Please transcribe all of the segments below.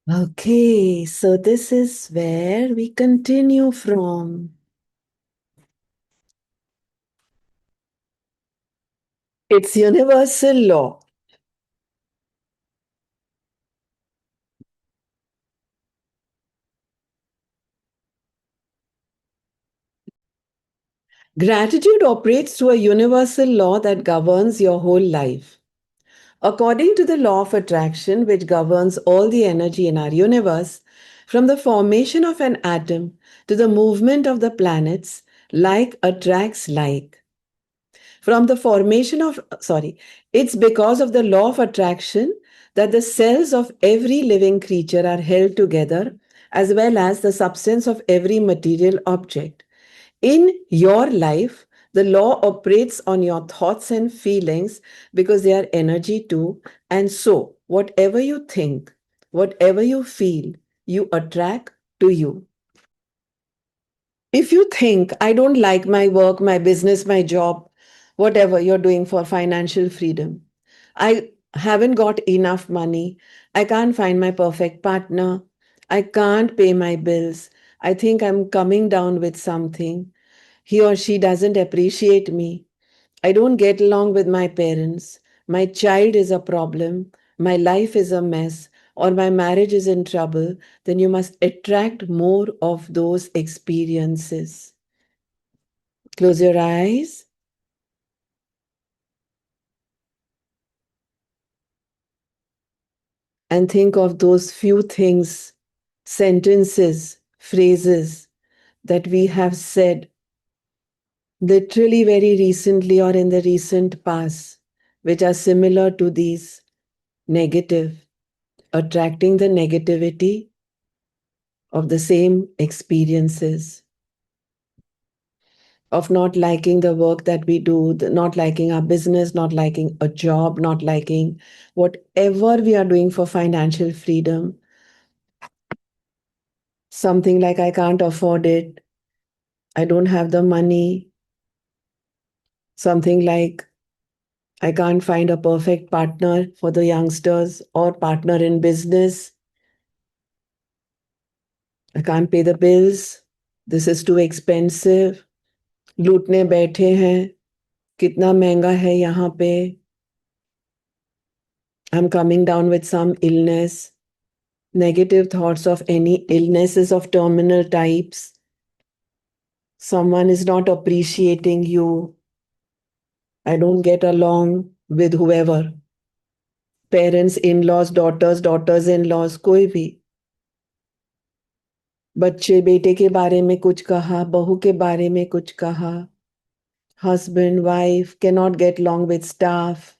Okay, so this is where we continue from. It's universal law. Gratitude operates through a universal law that governs your whole life. According to the law of attraction, which governs all the energy in our universe, from the formation of an atom to the movement of the planets, like attracts like. From the formation of, sorry, it's because of the law of attraction that the cells of every living creature are held together, as well as the substance of every material object. In your life, the law operates on your thoughts and feelings because they are energy too. And so, whatever you think, whatever you feel, you attract to you. If you think, I don't like my work, my business, my job, whatever you're doing for financial freedom, I haven't got enough money, I can't find my perfect partner, I can't pay my bills, I think I'm coming down with something, he or she doesn't appreciate me, I don't get along with my parents, my child is a problem, my life is a mess, or my marriage is in trouble, then you must attract more of those experiences. Close your eyes and think of those few things, sentences, phrases that we have said literally very recently or in the recent past, which are similar to these negative, attracting the negativity of the same experiences, of not liking the work that we do, not liking our business, not liking a job, not liking whatever we are doing for financial freedom. Something like, I can't afford it, I don't have the money. Something like, I can't find a perfect partner for the youngsters or partner in business. I can't pay the bills. This is too expensive. लूटने बैठे हैं, कितना महंगा है यहाँ पे. I'm coming down with some illness. Negative thoughts of any illnesses of terminal types. Someone is not appreciating you. I don't get along with whoever. Parents, in-laws, daughters in-laws, कोई भी. बच्चे बेटे के बारे में कुछ कहा, बहू के बारे में कुछ कहा. Husband, wife cannot get along with staff.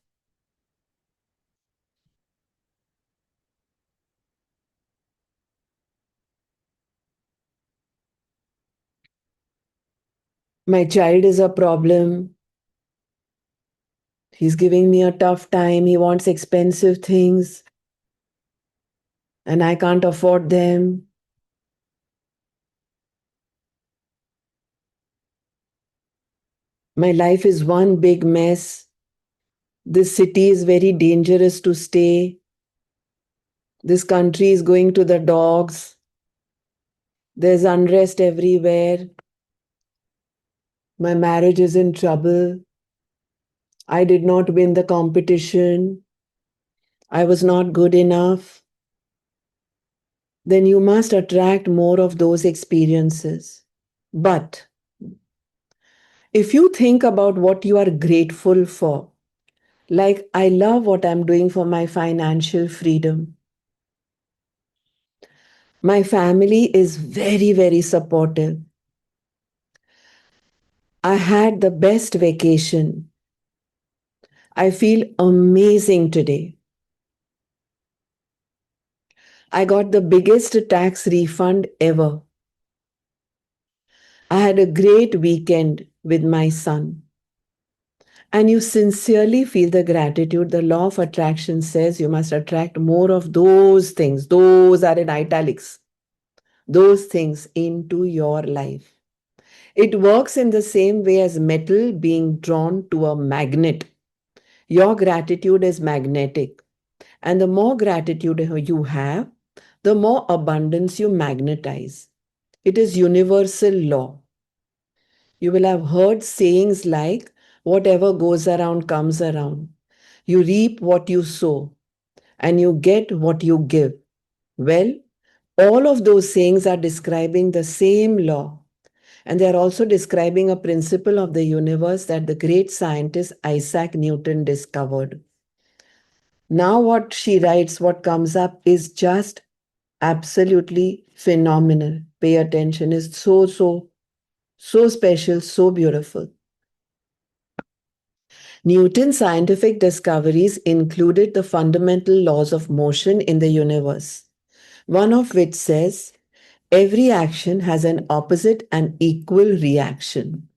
My child is a problem. He's giving me a tough time. He wants expensive things and I can't afford them. My life is one big mess. This city is very dangerous to stay. This country is going to the dogs. There's unrest everywhere. My marriage is in trouble. I did not win the competition. I was not good enough. Then you must attract more of those experiences. But if you think about what you are grateful for, like, I love what I'm doing for my financial freedom. My family is very, very supportive. I had the best vacation. I feel amazing today. I got the biggest tax refund ever. I had a great weekend with my son. And you sincerely feel the gratitude. The law of attraction says you must attract more of those things. Those are in italics. Those things into your life. It works in the same way as metal being drawn to a magnet. Your gratitude is magnetic. And the more gratitude you have, the more abundance you magnetize. It is universal law. You will have heard sayings like, whatever goes around comes around. You reap what you sow, and you get what you give. Well, all of those sayings are describing the same law, and they are also describing a principle of the universe that the great scientist Isaac Newton discovered. Now, what she writes, what comes up is just absolutely phenomenal. Pay attention, it's so special, so beautiful. Newton's scientific discoveries included the fundamental laws of motion in the universe, one of which says every action has an opposite and equal reaction.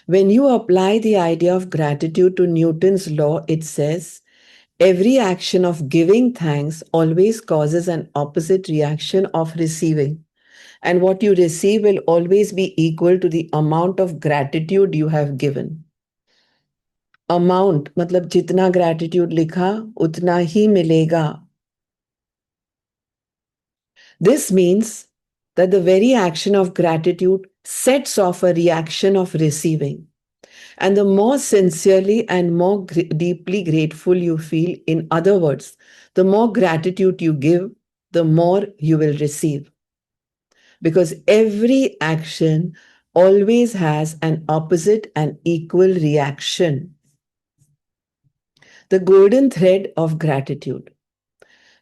When you apply the idea of gratitude to Newton's law, it says every action of giving thanks always causes an opposite reaction of receiving. And what you receive will always be equal to the amount of gratitude you have given. Amount मतलब जितना gratitude लिखा उतना ही मिलेगा. This means that the very action of gratitude sets off a reaction of receiving. And the more sincerely and more deeply grateful you feel, in other words, the more gratitude you give, the more you will receive. Because every action always has an opposite and equal reaction. The golden thread of gratitude.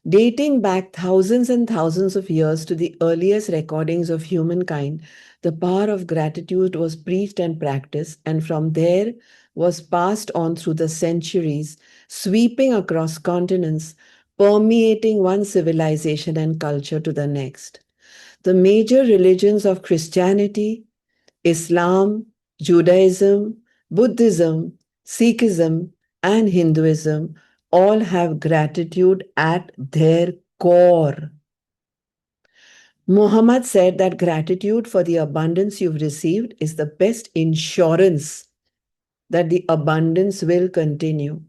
Dating back thousands and thousands of years to the earliest recordings of humankind, the power of gratitude was preached and practiced, and from there was passed on through the centuries, sweeping across continents, permeating one civilization and culture to the next. The major religions of Christianity, Islam, Judaism, Buddhism, Sikhism, and Hinduism all have gratitude at their core. Muhammad said that gratitude for the abundance you've received is the best insurance that the abundance will continue.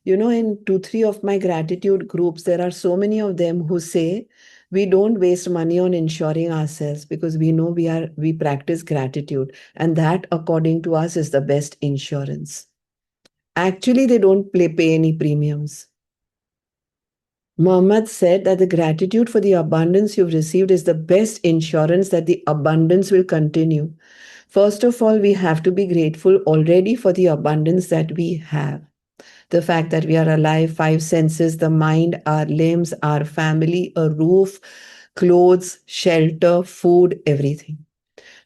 You know, in 2, 3 of my gratitude groups, there are so many of them who say, we don't waste money on insuring ourselves because we know we practice gratitude, and that according to us is the best insurance. Actually, they don't pay any premiums. Muhammad said that the gratitude for the abundance you've received is the best insurance that the abundance will continue. First of all, we have to be grateful already for the abundance that we have. The fact that we are alive, 5 senses, the mind, our limbs, our family, a roof, clothes, shelter, food, everything.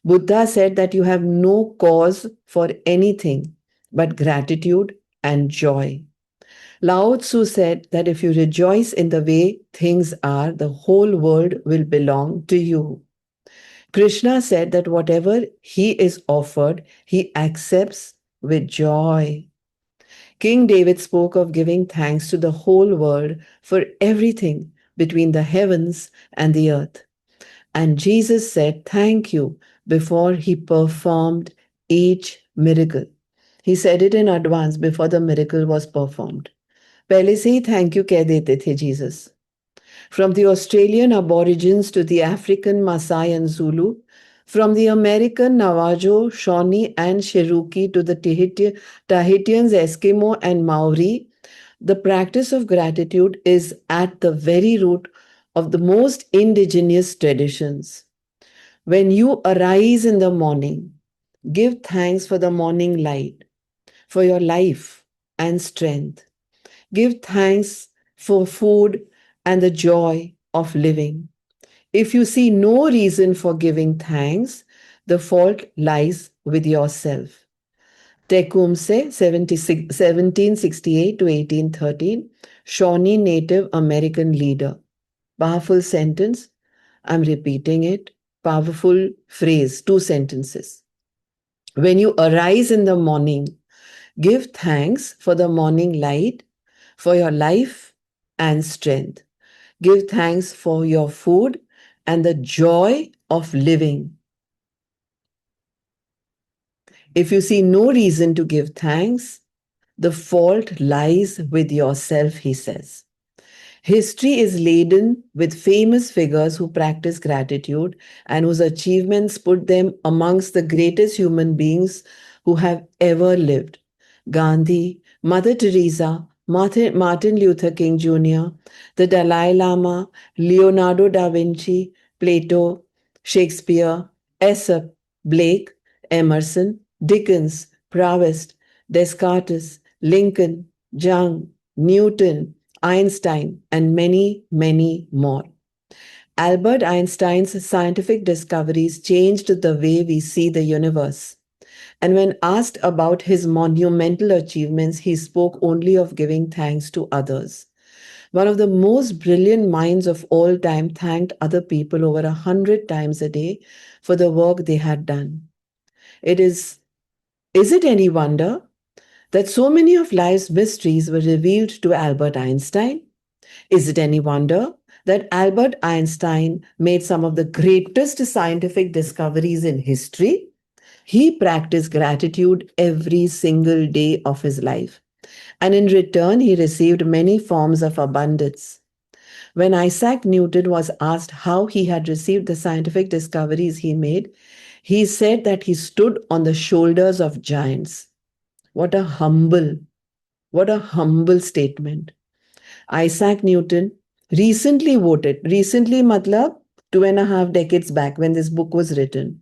Buddha said that you have no cause for anything but gratitude and joy. Lao Tzu said that if you rejoice in the way things are, the whole world will belong to you. Krishna said that whatever he is offered, he accepts with joy. King David spoke of giving thanks to the whole world for everything between the heavens and the earth. And Jesus said, thank you, before he performed each miracle. He said it in advance before the miracle was performed. पहले से ही thank you कह देते थे Jesus. From the Australian Aborigines to the African Maasai and Zulu, from the American Navajo, Shawnee, and Cherokee to the Tahitians, Eskimo, and Maori, the practice of gratitude is at the very root of the most indigenous traditions. When you arise in the morning, give thanks for the morning light, for your life and strength. Give thanks for food and the joy of living. If you see no reason for giving thanks, the fault lies with yourself. Tecumseh, 1768 to 1813, Shawnee Native American leader. Powerful sentence. I'm repeating it. Powerful phrase, 2 sentences. When you arise in the morning, give thanks for the morning light, for your life and strength. Give thanks for your food and the joy of living. If you see no reason to give thanks, the fault lies with yourself, he says. History is laden with famous figures who practice gratitude and whose achievements put them amongst the greatest human beings who have ever lived. Gandhi, Mother Teresa, Martin Luther King Jr., the Dalai Lama, Leonardo da Vinci, Plato, Shakespeare, Aesop, Blake, Emerson, Dickens, Proust, Descartes, Lincoln, Jung, Newton, Einstein, and many, many more. Albert Einstein's scientific discoveries changed the way we see the universe. And when asked about his monumental achievements, he spoke only of giving thanks to others. One of the most brilliant minds of all time thanked other people over 100 times a day for the work they had done. It is it any wonder that so many of life's mysteries were revealed to Albert Einstein? Is it any wonder that Albert Einstein made some of the greatest scientific discoveries in history? He practiced gratitude every single day of his life, and in return, he received many forms of abundance. When Isaac Newton was asked how he had received the scientific discoveries he made, he said that he stood on the shoulders of giants. What a humble, what a humble statement. Isaac Newton recently matlab 2.5 decades back when this book was written.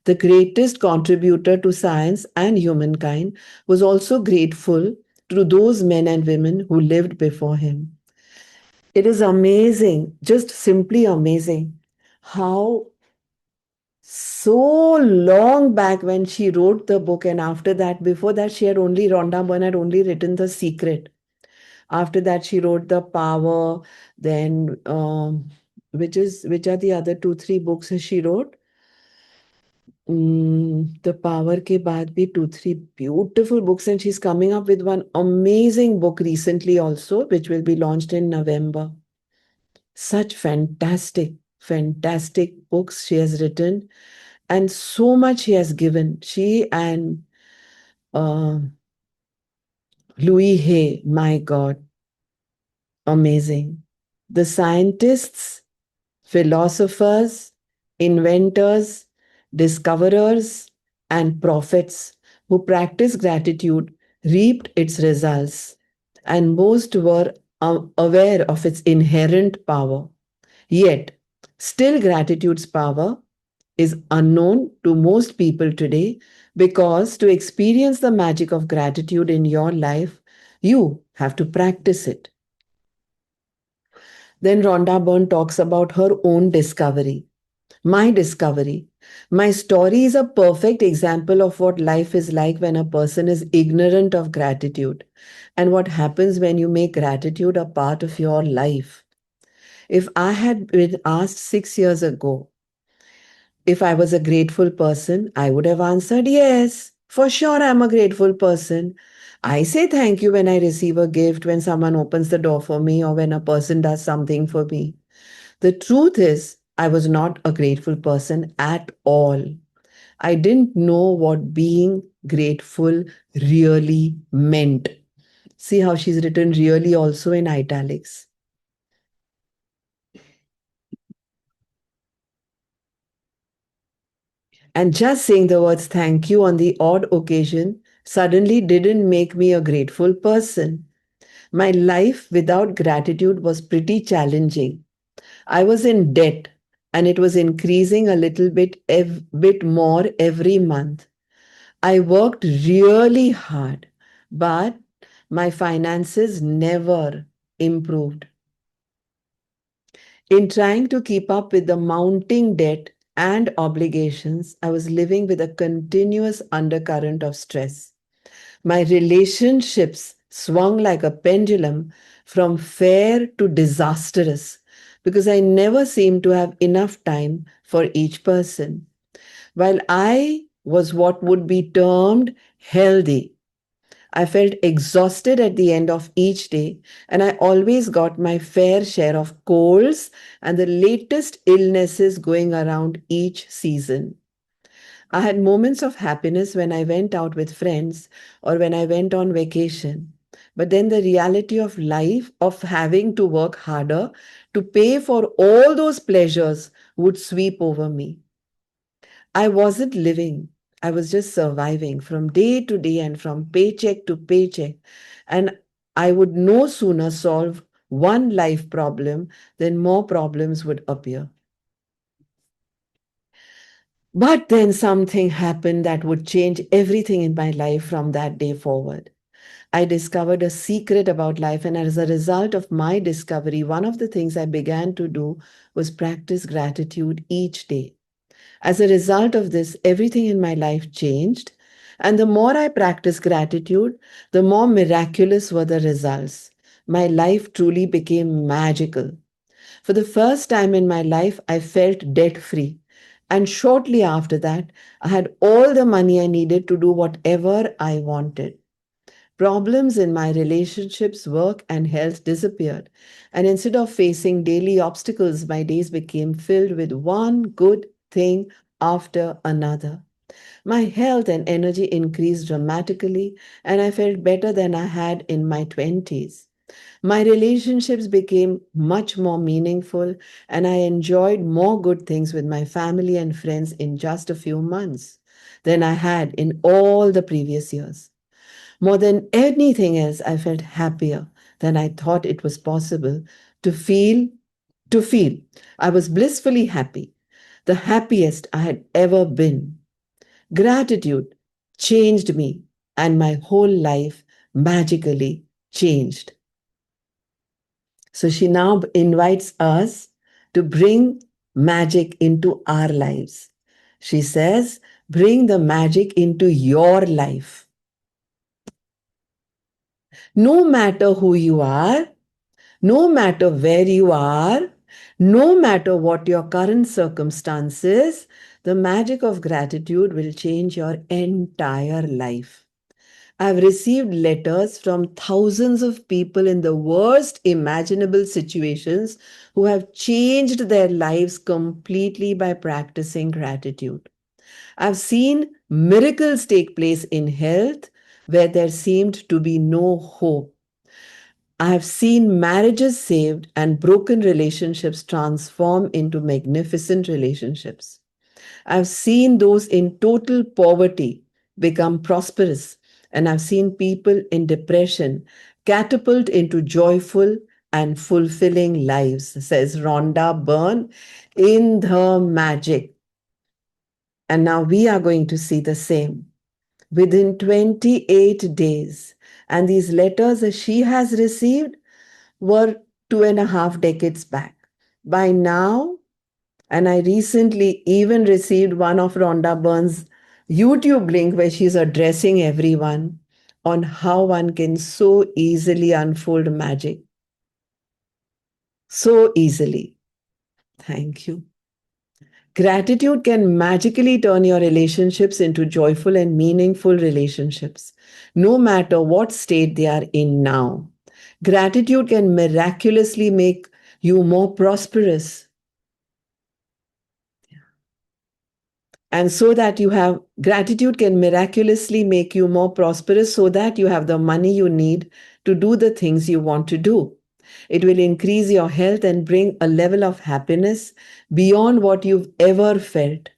The greatest contributor to science and humankind was also grateful to those men and women who lived before him. It is amazing, just simply amazing, how so long back when she wrote the book, and after that, before that, Rhonda Byrne had only written The Secret. After that, she wrote The Power, then which are the other two, three books she wrote? The Power के बाद भी two, three beautiful books, and she's coming up with one amazing book recently also, which will be launched in November. Such fantastic, fantastic books she has written, and so much she has given. She and uh, Louis Hay, my God, amazing. The scientists, philosophers, inventors, discoverers, and prophets who practiced gratitude reaped its results, and most were aware of its inherent power. Yet, still gratitude's power is unknown to most people today because to experience the magic of gratitude in your life, you have to practice it. Then Rhonda Byrne talks about her own discovery. My discovery. My story is a perfect example of what life is like when a person is ignorant of gratitude and what happens when you make gratitude a part of your life. If I had been asked 6 years ago if I was a grateful person, I would have answered yes. For sure, I'm a grateful person. I say thank you when I receive a gift, when someone opens the door for me, or when a person does something for me. The truth is, I was not a grateful person at all. I didn't know what being grateful really meant. See how she's written really also in italics. And just saying the words thank you on the odd occasion suddenly didn't make me a grateful person. My life without gratitude was pretty challenging. I was in debt and it was increasing a little bit more every month. I worked really hard, but my finances never improved. In trying to keep up with the mounting debt and obligations, I was living with a continuous undercurrent of stress. My relationships swung like a pendulum from fair to disastrous because I never seemed to have enough time for each person. While I was what would be termed healthy, I felt exhausted at the end of each day, and I always got my fair share of colds and the latest illnesses going around each season. I had moments of happiness when I went out with friends or when I went on vacation. But then the reality of life, of having to work harder to pay for all those pleasures, would sweep over me. I wasn't living. I was just surviving from day to day and from paycheck to paycheck. And I would no sooner solve one life problem than more problems would appear. But then something happened that would change everything in my life from that day forward. I discovered a secret about life, and as a result of my discovery, one of the things I began to do was practice gratitude each day. As a result of this, everything in my life changed. And the more I practiced gratitude, the more miraculous were the results. My life truly became magical. For the first time in my life, I felt debt free. And shortly after that, I had all the money I needed to do whatever I wanted. Problems in my relationships, work, and health disappeared. And instead of facing daily obstacles, my days became filled with one good thing after another. My health and energy increased dramatically, and I felt better than I had in my 20s. My relationships became much more meaningful, and I enjoyed more good things with my family and friends in just a few months than I had in all the previous years. More than anything else, I felt happier than I thought it was possible to feel. To feel. I was blissfully happy, the happiest I had ever been. Gratitude changed me, and my whole life magically changed. So she now invites us to bring magic into our lives. She says, bring the magic into your life. No matter who you are, no matter where you are, no matter what your current circumstances, the magic of gratitude will change your entire life. I've received letters from thousands of people in the worst imaginable situations who have changed their lives completely by practicing gratitude. I've seen miracles take place in health where there seemed to be no hope. I have seen marriages saved and broken relationships transform into magnificent relationships. I've seen those in total poverty become prosperous, and I've seen people in depression catapult into joyful and fulfilling lives, says Rhonda Byrne in The Magic. And now we are going to see the same within 28 days. And these letters that she has received were 2.5 decades back. By now, and I recently even received one of Rhonda Byrne's YouTube link where she's addressing everyone on how one can so easily unfold magic. So easily. Thank you. Gratitude can magically turn your relationships into joyful and meaningful relationships, no matter what state they are in now. Gratitude can miraculously make you more prosperous, and so that you have gratitude can miraculously make you more prosperous so that you have the money you need to do the things you want to do. It will increase your health and bring a level of happiness beyond what you've ever felt.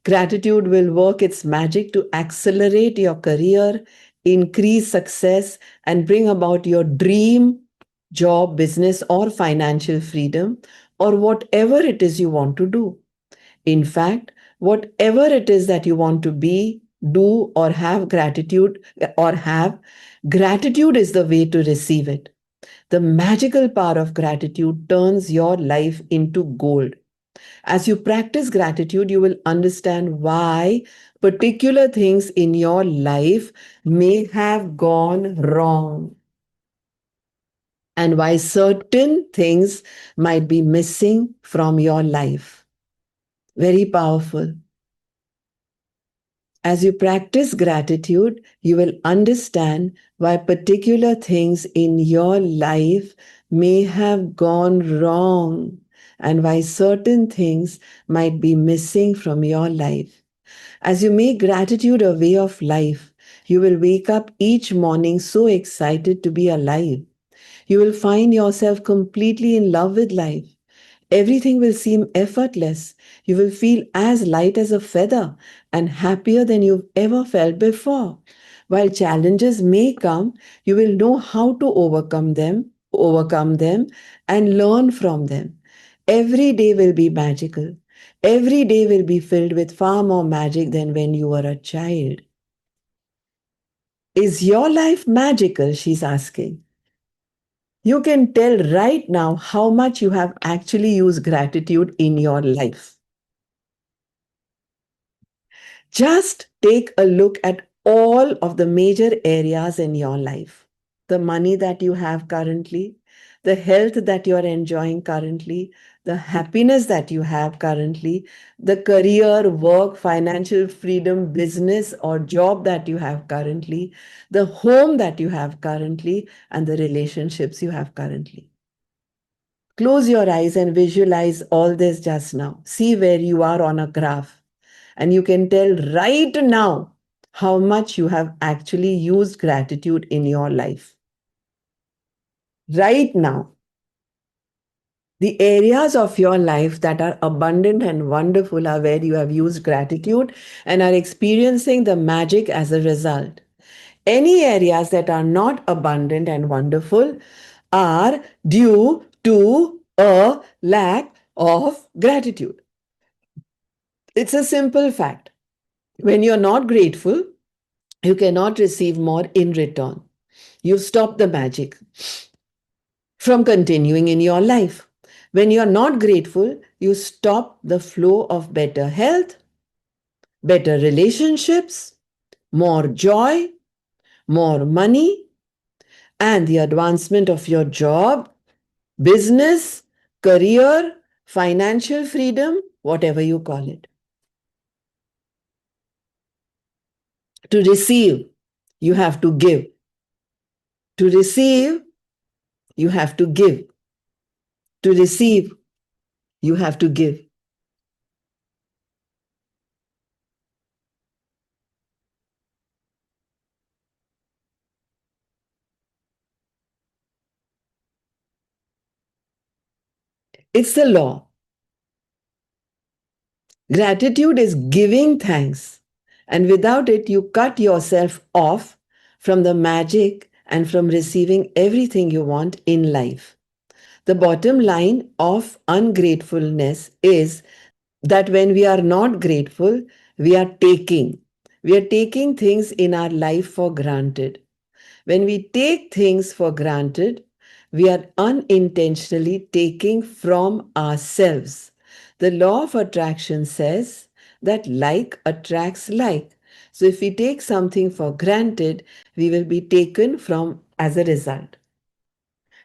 Gratitude will work its magic to accelerate your career, increase success, and bring about your dream job, business, or financial freedom, or whatever it is you want to do. In fact, whatever it is that you want to be, do, or have, gratitude is the way to receive it. The magical power of gratitude turns your life into gold. As you practice gratitude, you will understand why particular things in your life may have gone wrong and why certain things might be missing from your life. Very powerful. As you practice gratitude, you will understand why particular things in your life may have gone wrong and why certain things might be missing from your life. As you make gratitude a way of life, You will wake up each morning so excited to be alive. You will find yourself completely in love with life. Everything will seem effortless. You will feel as light as a feather and happier than you've ever felt before. While challenges may come, you will know how to overcome them and learn from them. Every day will be magical. Every day will be filled with far more magic than when you were a child. Is your life magical? She's asking. You can tell right now how much you have actually used gratitude in your life. Just take a look at all of the major areas in your life. The money that you have currently, the health that you are enjoying currently, the happiness that you have currently, the career, work, financial freedom, business, or job that you have currently, the home that you have currently, and the relationships you have currently. Close your eyes and visualize all this just now. See where you are on a graph. And you can tell right now how much you have actually used gratitude in your life. Right now, the areas of your life that are abundant and wonderful are where you have used gratitude and are experiencing the magic as a result. Any areas that are not abundant and wonderful are due to a lack of gratitude. It's a simple fact. When you're not grateful, you cannot receive more in return. You stop the magic from continuing in your life. When you're not grateful, you stop the flow of better health, better relationships, more joy, more money, and the advancement of your job, business, career, financial freedom, whatever you call it. To receive, you have to give. To receive, you have to give. To receive, you have to give. It's the law. Gratitude is giving thanks. And without it, you cut yourself off from the magic and from receiving everything you want in life. The bottom line of ungratefulness is that when we are not grateful, we are taking. We are taking things in our life for granted. When we take things for granted, we are unintentionally taking from ourselves. The law of attraction says that like attracts like. So if we take something for granted, we will be taken from as a result.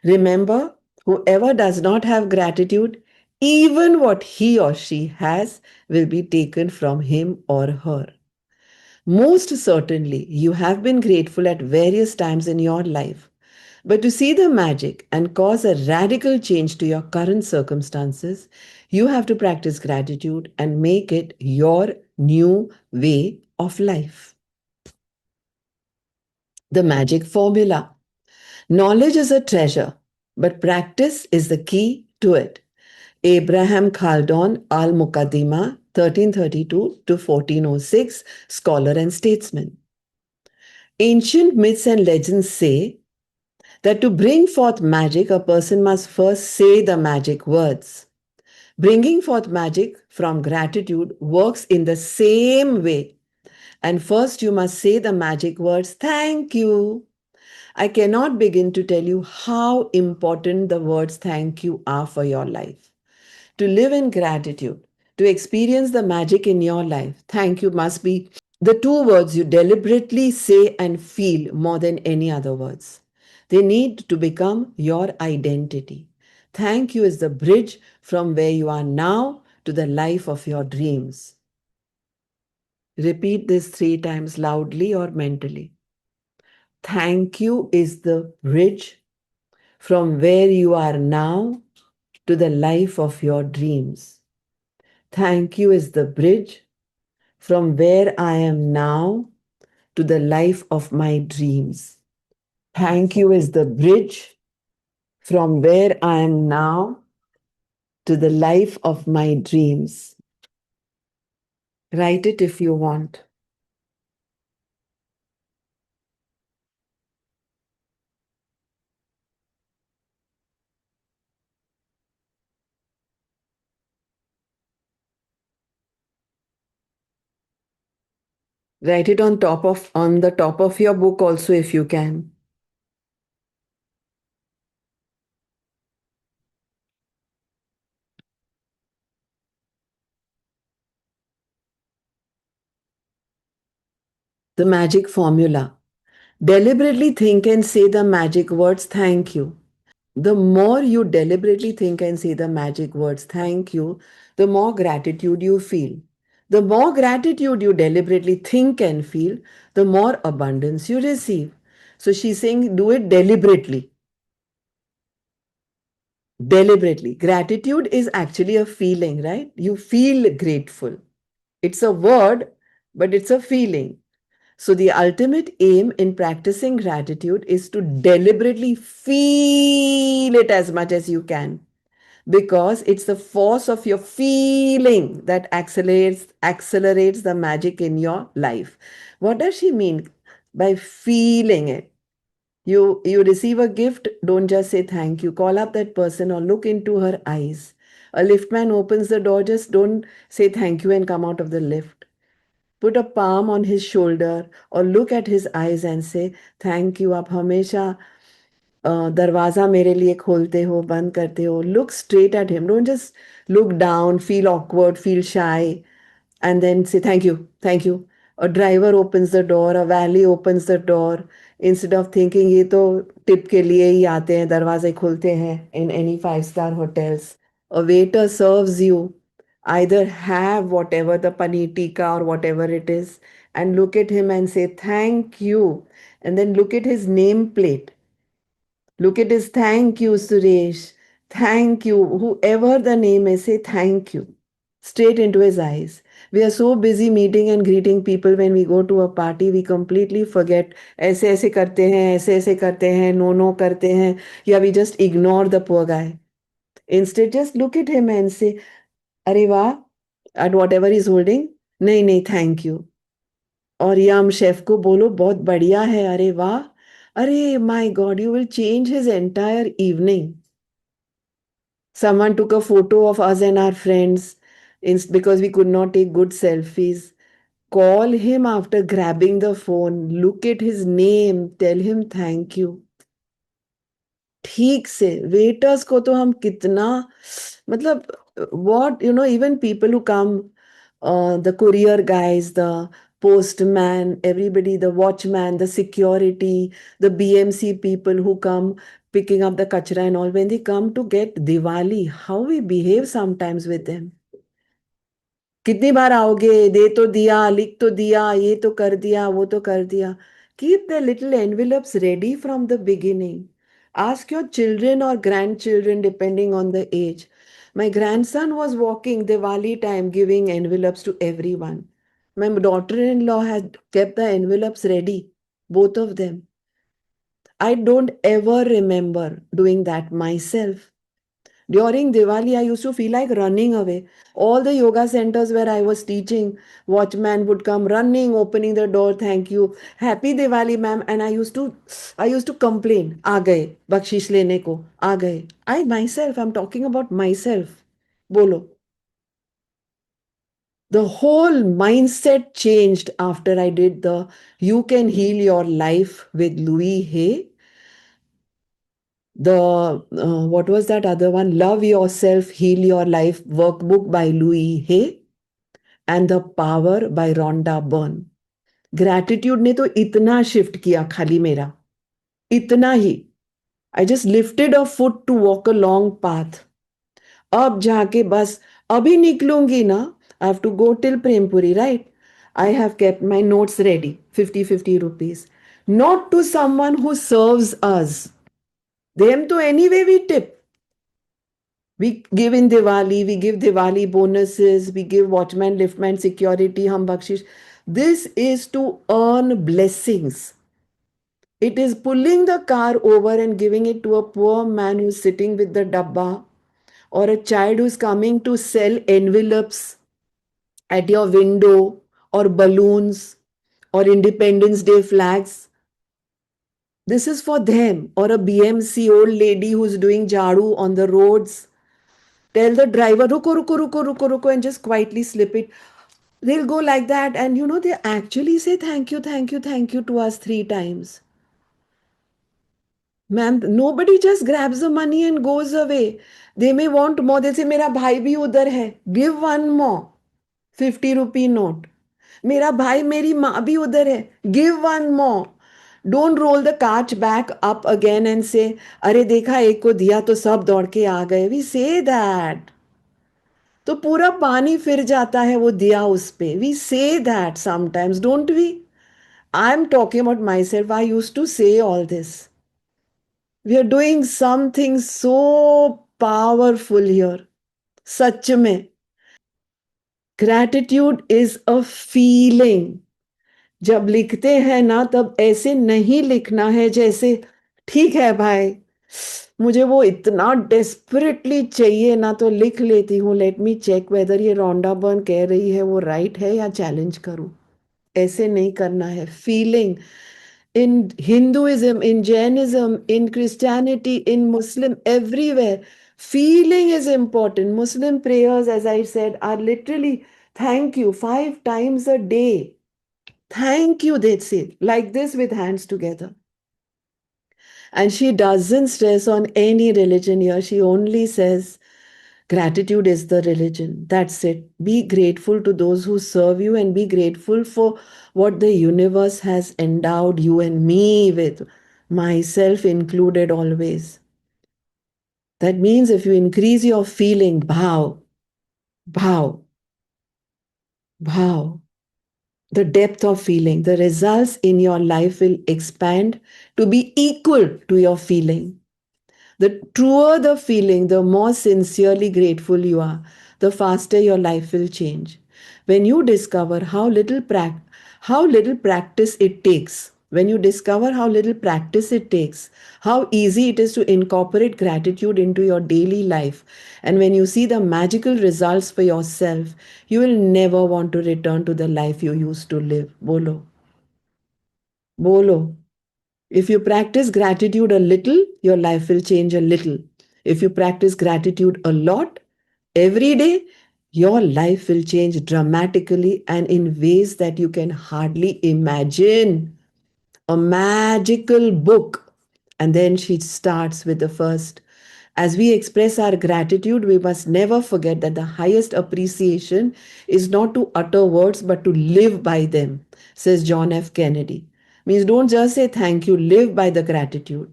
Remember, whoever does not have gratitude, even what he or she has will be taken from him or her. Most certainly, you have been grateful at various times in your life. But to see the magic and cause a radical change to your current circumstances, you have to practice gratitude and make it your new way of life. The magic formula. Knowledge is a treasure, but practice is the key to it. Abraham Khaldun al Muqaddimah, 1332 to 1406, scholar and statesman. Ancient myths and legends say that to bring forth magic, a person must first say the magic words. Bringing forth magic from gratitude works in the same way. And first, you must say the magic words, thank you. I cannot begin to tell you how important the words thank you are for your life. To live in gratitude, to experience the magic in your life, thank you must be the two words you deliberately say and feel more than any other words. They need to become your identity. Thank you is the bridge from where you are now to the life of your dreams. Repeat this 3 times loudly or mentally. Thank you is the bridge from where you are now to the life of your dreams. Thank you is the bridge from where I am now to the life of my dreams. Thank you is the bridge from where I am now to the life of my dreams. Write it if you want. Write it on the top of your book also if you can. The magic formula. Deliberately think and say the magic words thank you. The more you deliberately think and say the magic words thank you, the more gratitude you feel. The more gratitude you deliberately think and feel, the more abundance you receive. So she's saying do it deliberately. Deliberately. Gratitude is actually a feeling, right? You feel grateful. It's a word, but it's a feeling. So, the ultimate aim in practicing gratitude is to deliberately feel it as much as you can because it's the force of your feeling that accelerates the magic in your life. What does she mean by feeling it? You receive a gift, don't just say thank you. Call up that person or look into her eyes. A liftman opens the door, just don't say thank you and come out of the lift. Put a palm on his shoulder or look at his eyes and say thank you. आप हमेशा दरवाजा मेरे लिए खोलते हो, बंद करते हो. Look straight at him. Don't just look down, feel awkward, feel shy, and then say thank you. A driver opens the door, a valet opens the door. Instead of thinking ये तो टिप के लिए ही आते हैं, दरवाजे खुलते हैं in any five-star hotels. A waiter serves you. Either have whatever the paneer tikka or whatever it is, and look at him and say thank you, and then look at his nameplate. Look at his thank you, Suresh. Thank you. Whoever the name is, say thank you. Straight into his eyes. We are so busy meeting and greeting people when we go to a party, we completely forget ऐसे ऐसे करते हैं, ऐसे ऐसे करते हैं, no no करते हैं, या we just ignore the poor guy. Instead, just look at him and say, अरे वाह, at whatever he's holding, नहीं नहीं thank you. और यम शेफ को बोलो बहुत बढ़िया है, अरे वाह, अरे my God, you will change his entire evening. Someone took a photo of us and our friends because we could not take good selfies. Call him after grabbing the phone, look at his name, tell him thank you. ठीक से waiters को तो हम कितना मतलब what even people who come the courier guys, the postman, everybody, the watchman, the security, the BMC people who come picking up the kachra and all, when they come to get Diwali, how we behave sometimes with them. कितनी बार आओगे, दे तो दिया, लिख तो दिया, ये तो कर दिया, वो तो कर दिया. Keep the little envelopes ready from the beginning. Ask your children or grandchildren depending on the age. My grandson was walking Diwali time giving envelopes to everyone. My daughter-in-law had kept the envelopes ready, both of them. I don't ever remember doing that myself. During Diwali, I used to feel like running away. All the yoga centers where I was teaching, watchman would come running, opening the door, thank you, happy Diwali, ma'am. And I used to complain, आ गए, बख्शीश लेने को, आ गए. I myself, I'm talking about myself. बोलो. The whole mindset changed after I did the You Can Heal Your Life with Louis Hay. The what was that other one? Love Yourself, Heal Your Life workbook by Louis Hay and The Power by Rhonda Byrne. Gratitude ने तो इतना shift किया खाली मेरा, इतना ही. I just lifted a foot to walk a long path. अब जाके बस अभी निकलूंगी ना, I have to go till Prempuri, right? I have kept my notes ready, 50 rupees. Not to someone who serves us. Them to anyway we tip. We give in Diwali, we give Diwali bonuses, we give watchman, liftman, security, hum bakshish. This is to earn blessings. It is pulling the car over and giving it to a poor man who's sitting with the dabba, or a child who's coming to sell envelopes at your window, or balloons, or Independence Day flags. This is for them. Or a BMC old lady who's doing jadu on the roads. Tell the driver, ruko, ruko, ruko, ruko, ruko, and just quietly slip it. They'll go like that, and they actually say thank you, thank you, thank you to us 3 times. Ma'am, nobody just grabs the money and goes away. They may want more. They'll say, मेरा भाई भी उधर है. Give one more 50 rupee note. मेरा भाई मेरी माँ भी उधर है. Give one more. Don't roll the cart back up again and say, अरे देखा एक को दिया तो सब दौड़ के आ गए. We say that. तो पूरा पानी फिर जाता है वो दिया उस पे. We say that sometimes, don't we? I'm talking about myself. I used to say all this. We are doing something so powerful here. सच में. Gratitude is a feeling. जब लिखते हैं ना तब ऐसे नहीं लिखना है जैसे ठीक है भाई, मुझे वो इतना डेस्परेटली चाहिए ना तो लिख लेती हूँ, लेट मी चेक वेदर ये रोंडा बर्न कह रही है वो राइट है या चैलेंज करूँ. ऐसे नहीं करना है. Feeling in Hinduism, in Jainism, in Christianity, in Muslim, everywhere. Feeling is important. Muslim prayers, as I said, are literally thank you 5 times a day. Thank you, they say, like this with hands together. And she doesn't stress on any religion here. She only says, gratitude is the religion. That's it. Be grateful to those who serve you and be grateful for what the universe has endowed you and me with, myself included always. That means if you increase your feeling, bhav, bhav, bhav, the depth of feeling, the results in your life will expand to be equal to your feeling. The truer the feeling, the more sincerely grateful you are, the faster your life will change. When you discover how little practice it takes, when you discover how little practice it takes, how easy it is to incorporate gratitude into your daily life, and when you see the magical results for yourself, you will never want to return to the life you used to live. Bolo. Bolo. If you practice gratitude a little, your life will change a little. If you practice gratitude a lot, every day, your life will change dramatically and in ways that you can hardly imagine. A magical book. And then she starts with the first. As we express our gratitude, we must never forget that the highest appreciation is not to utter words but to live by them, says John F. Kennedy. Means don't just say thank you, live by the gratitude.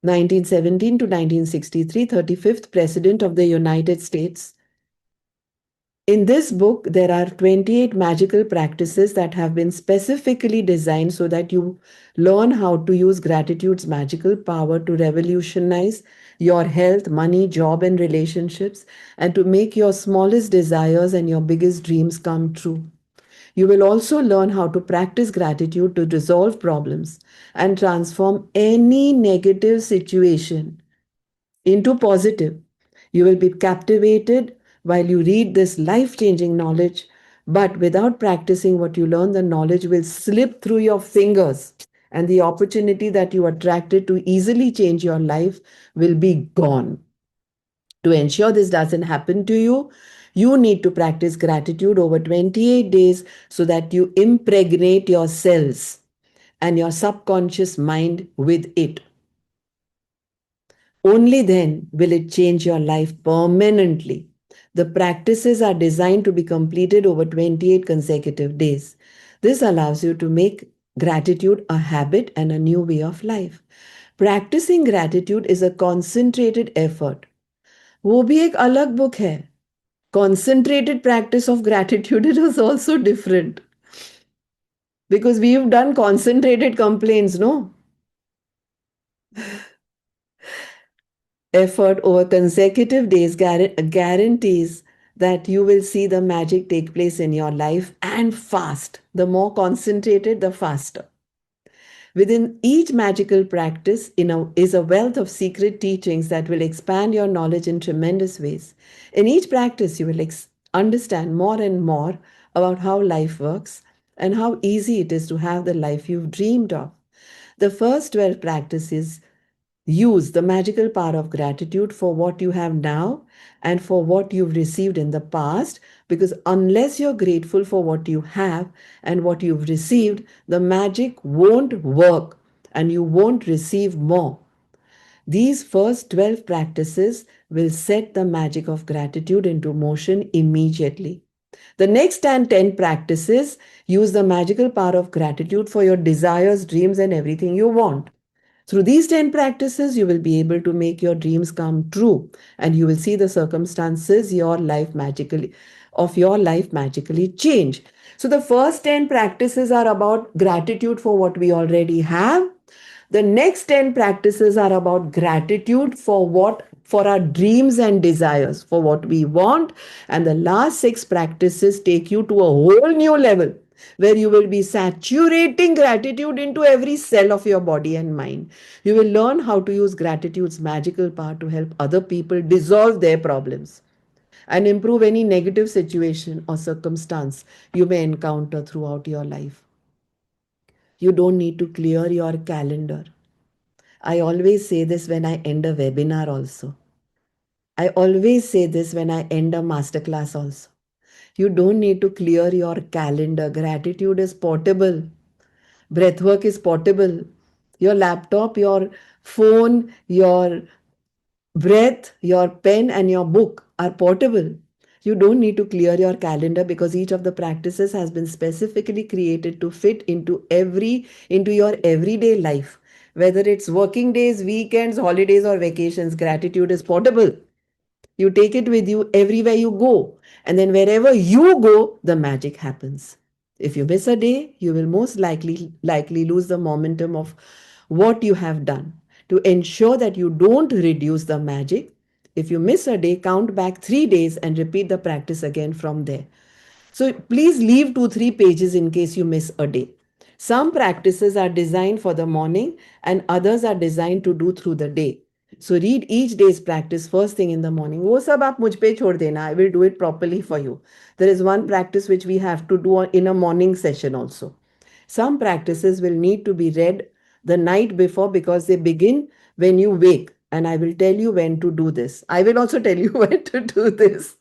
1917 to 1963, 35th President of the United States. In this book, there are 28 magical practices that have been specifically designed so that you learn how to use gratitude's magical power to revolutionize your health, money, job, and relationships, and to make your smallest desires and your biggest dreams come true. You will also learn how to practice gratitude to resolve problems and transform any negative situation into positive. You will be captivated while you read this life changing knowledge, but without practicing what you learn, the knowledge will slip through your fingers, and the opportunity that you attracted to easily change your life will be gone. To ensure this doesn't happen to you, you need to practice gratitude over 28 days so that you impregnate your cells and your subconscious mind with it. Only then will it change your life permanently. The practices are designed to be completed over 28 consecutive days. This allows you to make gratitude a habit and a new way of life. Practicing gratitude is a concentrated effort. वो भी एक अलग book है. Concentrated practice of gratitude, it was also different. Because we've done concentrated complaints, no? Effort over consecutive days guarantees that you will see the magic take place in your life, and fast. The more concentrated, the faster. Within each magical practice is a wealth of secret teachings that will expand your knowledge in tremendous ways. In each practice, you will understand more and more about how life works and how easy it is to have the life you've dreamed of. The first 12 practices use the magical power of gratitude for what you have now and for what you've received in the past, because unless you're grateful for what you have and what you've received, the magic won't work and you won't receive more. These first 12 practices will set the magic of gratitude into motion immediately. The next 10 practices use the magical power of gratitude for your desires, dreams, and everything you want. Through these 10 practices, you will be able to make your dreams come true, and you will see the circumstances of your life magically change. So the first 10 practices are about gratitude for what we already have. The next 10 practices are about gratitude for our dreams and desires, for what we want. And the last 6 practices take you to a whole new level where you will be saturating gratitude into every cell of your body and mind. You will learn how to use gratitude's magical power to help other people dissolve their problems and improve any negative situation or circumstance you may encounter throughout your life. You don't need to clear your calendar. I always say this when I end a webinar also. I always say this when I end a masterclass also. You don't need to clear your calendar. Gratitude is portable. Breathwork is portable. Your laptop, your phone, your breath, your pen, and your book are portable. You don't need to clear your calendar because each of the practices has been specifically created to fit into your everyday life. Whether it's working days, weekends, holidays, or vacations, gratitude is portable. You take it with you everywhere you go. And then wherever you go, the magic happens. If you miss a day, you will most likely lose the momentum of what you have done. To ensure that you don't reduce the magic, if you miss a day, count back 3 days and repeat the practice again from there. So please leave 2-3 pages in case you miss a day. Some practices are designed for the morning and others are designed to do through the day. So read each day's practice first thing in the morning. वो सब आप मुझ पे छोड़ देना. I will do it properly for you. There is one practice which we have to do in a morning session also. Some practices will need to be read the night before because they begin when you wake. And I will tell you when to do this. I will also tell you when to do this.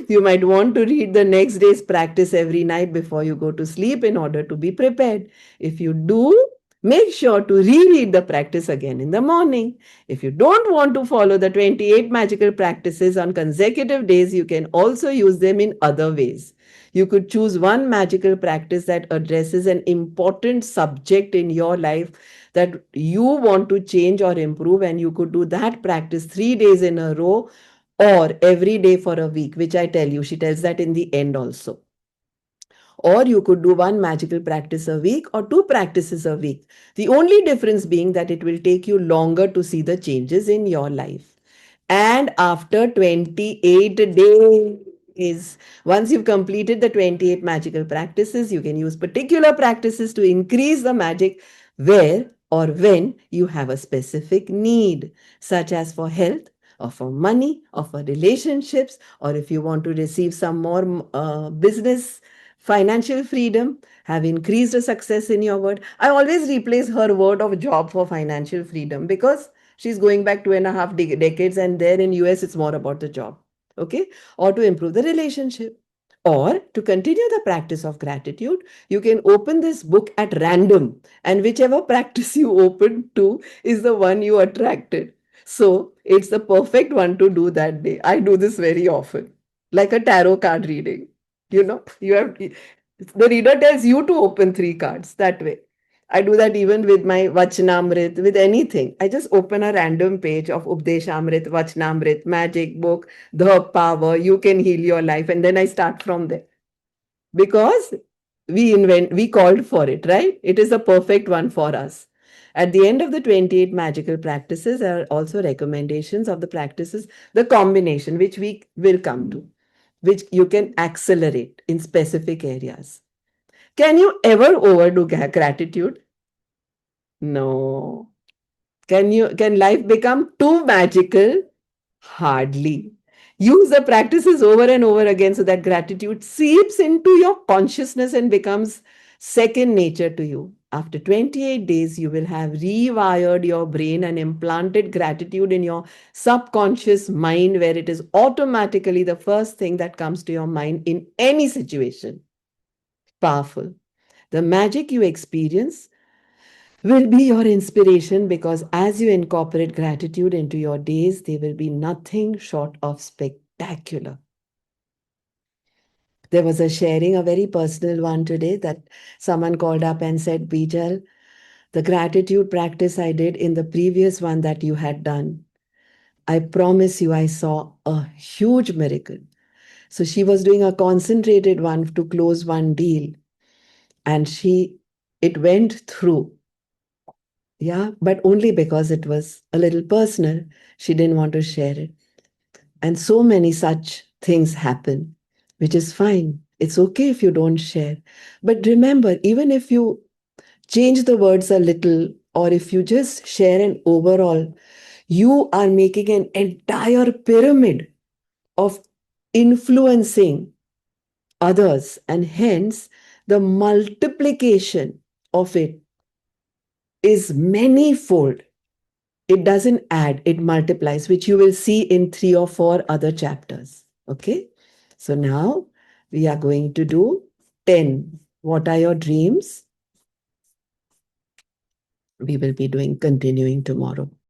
You might want to read the next day's practice every night before you go to sleep in order to be prepared. If you do, make sure to reread the practice again in the morning. If you don't want to follow the 28 magical practices on consecutive days, you can also use them in other ways. You could choose one magical practice that addresses an important subject in your life that you want to change or improve, and you could do that practice 3 days in a row or every day for a week, which I tell you. She tells that in the end also. Or you could do one magical practice a week or 2 practices a week. The only difference being that it will take you longer to see the changes in your life. And after 28 days, once you've completed the 28 magical practices, you can use particular practices to increase the magic where or when you have a specific need, such as for health, or for money, or for relationships, or if you want to receive some more business financial freedom, have increased the success in your word. I always replace her word of job for financial freedom because she's going back 2.5 decades, and there in US it's more about the job. Okay. Or to improve the relationship, or to continue the practice of gratitude, you can open this book at random, and whichever practice you open to is the one you attracted. So it's the perfect one to do that day. I do this very often, like a tarot card reading. You have the reader tells you to open 3 cards that way. I do that even with my Vachanamrit, with anything. I just open a random page of Updeshamrit, Vachanamrit, magic book, the power, you can heal your life. And then I start from there because we called for it, right? It is a perfect one for us. At the end of the 28 magical practices, there are also recommendations of the practices, the combination, which we will come to. which you can accelerate in specific areas. Can you ever overdo gratitude? No. Can life become too magical? Hardly. Use the practices over and over again so that gratitude seeps into your consciousness and becomes second nature to you. After 28 days, you will have rewired your brain and implanted gratitude in your subconscious mind, where it is automatically the first thing that comes to your mind in any situation. Powerful. The magic you experience will be your inspiration, because as you incorporate gratitude into your days, they will be nothing short of spectacular. There was a sharing, a very personal one today, that someone called up and said, Bijal, the gratitude practice I did in the previous one that you had done, I promise you, I saw a huge miracle. So she was doing a concentrated one to close one deal, and it went through. Yeah, but only because it was a little personal. She didn't want to share it. And so many such things happen, which is fine. It's okay if you don't share. But remember, even if you change the words a little, or if you just share an overall, you are making an entire pyramid of influencing others. And hence, the multiplication of it is manyfold. It doesn't add, it multiplies, which you will see in 3 or 4 other chapters. Okay. So now we are going to do 10. What are your dreams? We will be doing continuing tomorrow.